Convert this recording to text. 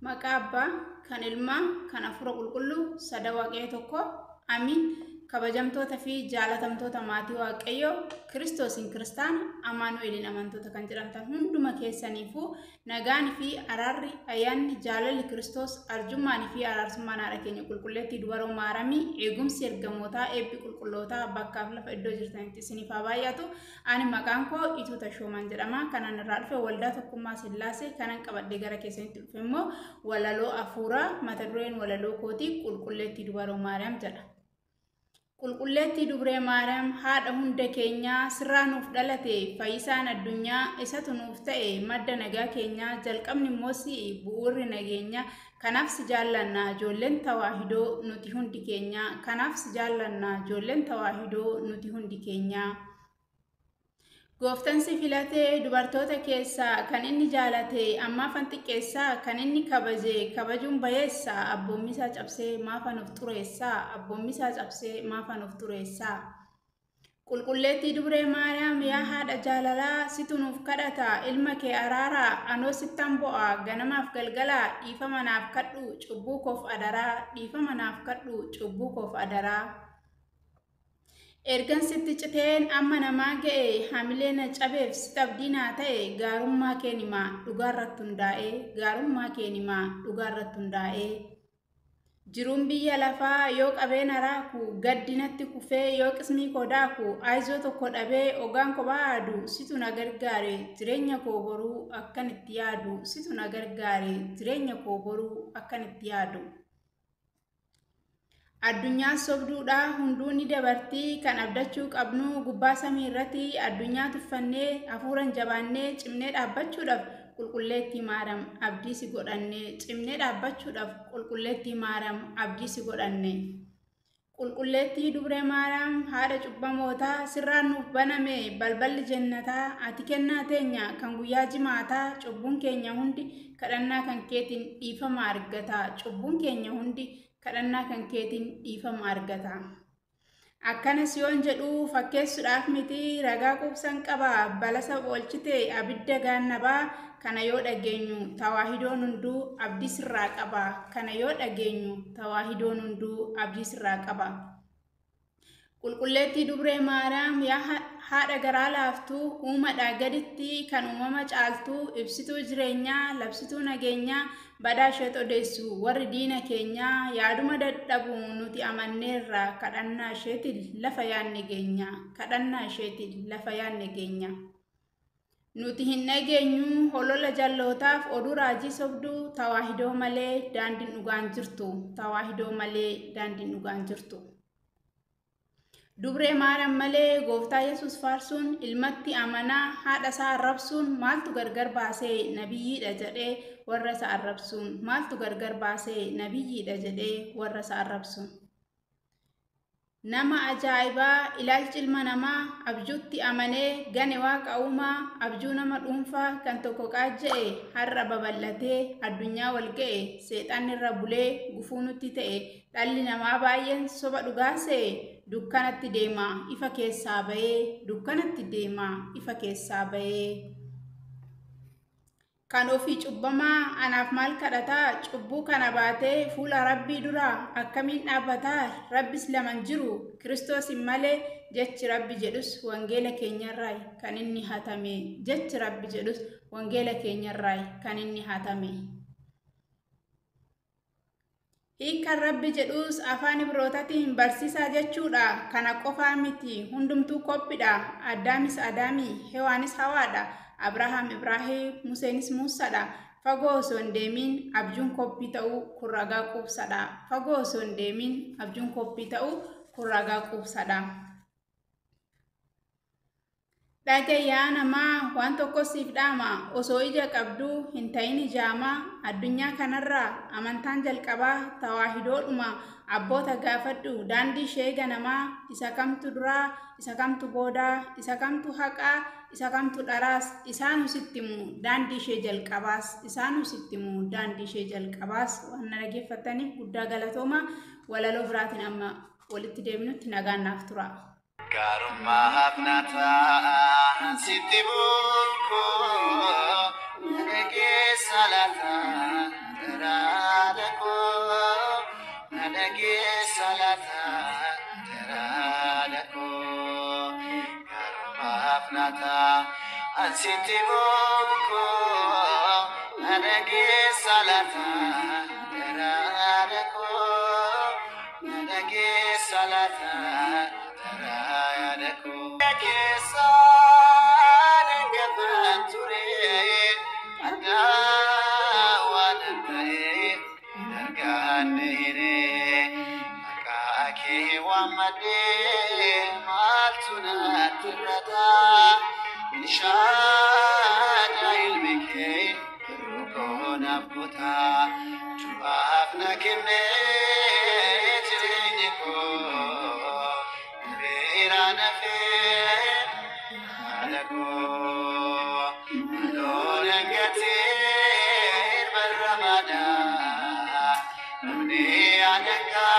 Maqaa Abbaa, kan Ilmaa, kan Hafuura Qulqulluu, sada Waaqayyo tokko. Amiin. Kabajamtoota fi jaalatamtoota maatii Waaqayyoo, Kiristoosiin Kiristaana, Amaanu'eeliin amantoota kan jedhamtan hunduma keessaniifuu nagaanii fi araarri, ayyaanni, jaalalli Kiristoos, arjummaanii fi araarsummaan haadha keenya qulqulleettii dubaroo maaramii, eegumsi ergamootaa, eebbi qulqullootaa bakkaaf lafa iddoo jirtanitti isiniif haa baay'atu. Ani maqaan koo Ituu Tashoomaan jedhama. Kanan irraa dhufe waldaa tokkummaa Sillaasee, kanan qabadhee gara keessanitti dhufe immoo walaloo hafuuraa, mata dureen walaloo kootii qulqulleettii dubaroo Maariyaam jedha. Qulqulleettii dubree Maariyaam haadha hunda keenyaa, sirraa nuuf dhalate fayyisaan addunyaa, isatu nuuf ta'e madda nagaa keenyaa, jalqabni immoo si'i bu'uurri nageenyaa. Kanaaf si jaallannaa ijoolleen tawaahidoo nuti hundi keenyaa. Kanaaf si jaallannaa ijoolleen tawaahidoo nuti hundi keenyaa. Gooftaan si filatee dubartoota keessaa kan inni jaalate ammaafan xiqqeessaa, kan inni kabaje kabajuun bayeessaa, abboommisaa cabsee maafan of xureessaa, abboommisaa cabsee maafan of xureessaa. Qulqulleettii dubree Maariyaam yaa haadha jaalalaa, situ nuuf kadhata ilma kee araaraa, anoo sittan bo'a ganamaaf galgalaa, dhiifama naaf kadhu cubbuu koof adaraa, dhiifama naaf kadhu cubbuu koof adaraa. Ergan sitti citeen amma namaa ga'e hamilee na cabeef sitti abdii naa ta'e, gaarummaa kee himaa dhugaarratti hundaa'ee, gaarummaa kee himaa dhugaarratti hundaa'ee. Jiruun biyya lafaa yoo qabeen araaku, gaddinatti kufee yoo qismii koo daaku, aayizoo tokko dhabee ogaan koo baadu, situ na gargaare jireenya koo boruu akkan itti yaadu, situ na gargaare jireenya koo boruu akkan itti yaadu. Addunyaa sobduudha hunduu ni dabartii, kan abdachuu qabnu gubbaa samii irratti, addunyaa tuffannee hafuuran jabaannee cimnee dhaabbachuudhaaf qulqulleettii Maariyaam abdii si godhanne, cimnee dhaabbachuudhaaf qulqulleettii Maariyaam abdii si godhanne. Qulqulleettii dubree Maariyaam haadha cubbamootaa, sirraan nuuf baname balballi jannataa, ati kennaa teenya kan guyyaa jimaataa, cubbuun keenya hundi kadhannaa kan keetiin dhiifama argata, cubbuun keenya hundi kadhannaa kan keetiin dhiifama argata. Akkanas yoon jedhu fakkeessuudhaaf miti, ragaa quubsan qaba balasa oolchite abidda gaannabaa, kana yoo dhageenyu tawaahidoon hunduu abdii sirraa qaba, kana yoo dhageenyu tawaahidoon hunduu abdii sirraa qaba. Qulqulleettii dubree Maariyaam yaa haadha garaa laaftuu, uumadhaa gaditti kan uumama caaltuu, ibsituu jireenyaa, labsituu nageenyaa, badhaasheet odeessu warri diina keenyaa, yaaduma dadhabu nuti amanneerra, kadhannaa isheetiin lafa yaadne geenya, kadhannaa isheetiin lafa yaadne geenya. Nuti hin dhageenyu holola jallootaaf oduu raajii sobduu, tawaahidoo malee daandiin dhugaan jirtu, tawaahidoo malee daandiin dhugaan jirtu. Dubree Maariyaam malee gooftaa Yesuus faarsuun, ilmatti amanaa haadha isaa arrabsuun, maaltu gargar baasee nabiyyiidha jedhee warra isa arrabsuun, maaltu gargar baasee nabiyyiidha jedhee warra isa arrabsuun. Nama ajaa'ibaa ilaalchi ilma namaa, abjuutti amanee gane waaqa uumaa, abjuu nama dhuunfaa kan tokko qaajja'e har'a babal'atee addunyaa wal ga'e, seexanni irra bulee gufuu nutti ta'e, dhalli namaa baay'een soba dhugaasee, dukkanatti deema ifa keessaa ba'ee, dukkanatti deema ifa keessaa ba'ee. Kan ofii cubbamaa anaaf maal kadhataa, cubbuu kana baatee fuula Rabbii dura akkamiin dhaabbataa, Rabbis laman jiru Kiristoosin malee, jechi Rabbi jedhus wangeela keenyarraa kan inni hatame, jechi Rabbi jedhus wangeela keenyarraa kan inni hatame. Hiikan Rabbi jedhus afaan Ibrootaatiin barsiisaa jechuudha, kana qofaa miti hundumtuu kophiidha, Addaamis Adaamii, Hewaanis Hawaadha, Abrahaam Ibraahim, Museenis Muusaadha. Fagoo osoo hin deemin abjuun kophii ta'uu kun ragaa quubsadha, fagoo osoo hin deemin abjuun kophii ta'uu kun ragaa quubsadha. Dhagayyaa namaa waan tokko siif dhaama, osoo ija qabduu hin ta'in ijaamaa, addunyaa kanarraa amantaan jalqabaa tawaahidoodhuma, abboota gaafadhu daandii ishee ganamaa, isa kamtu duraa, isa kamtu boodaa, isa kamtu haqaa, isa kamtu dharaas, isaanu sittimu daandii ishee jalqabaas, isaanu sittimu daandii ishee jalqabaas. Waan na dhaggeeffataniif guddaa galatooma. Walaloo biraatiin amma walitti deebinutti nagaan naaf tura. Garummaaf nata sitti bulko nagee salata nage salata teradako garmafnata ansiti boko nage salata teradako nage salata teradako nage salata gafanture ada wanante darganere akake wamade maltuna tirada inshada ilmike rukon afkuta tuafna kime jiriniko viranafe alako alonangatir barramada Nunni ananga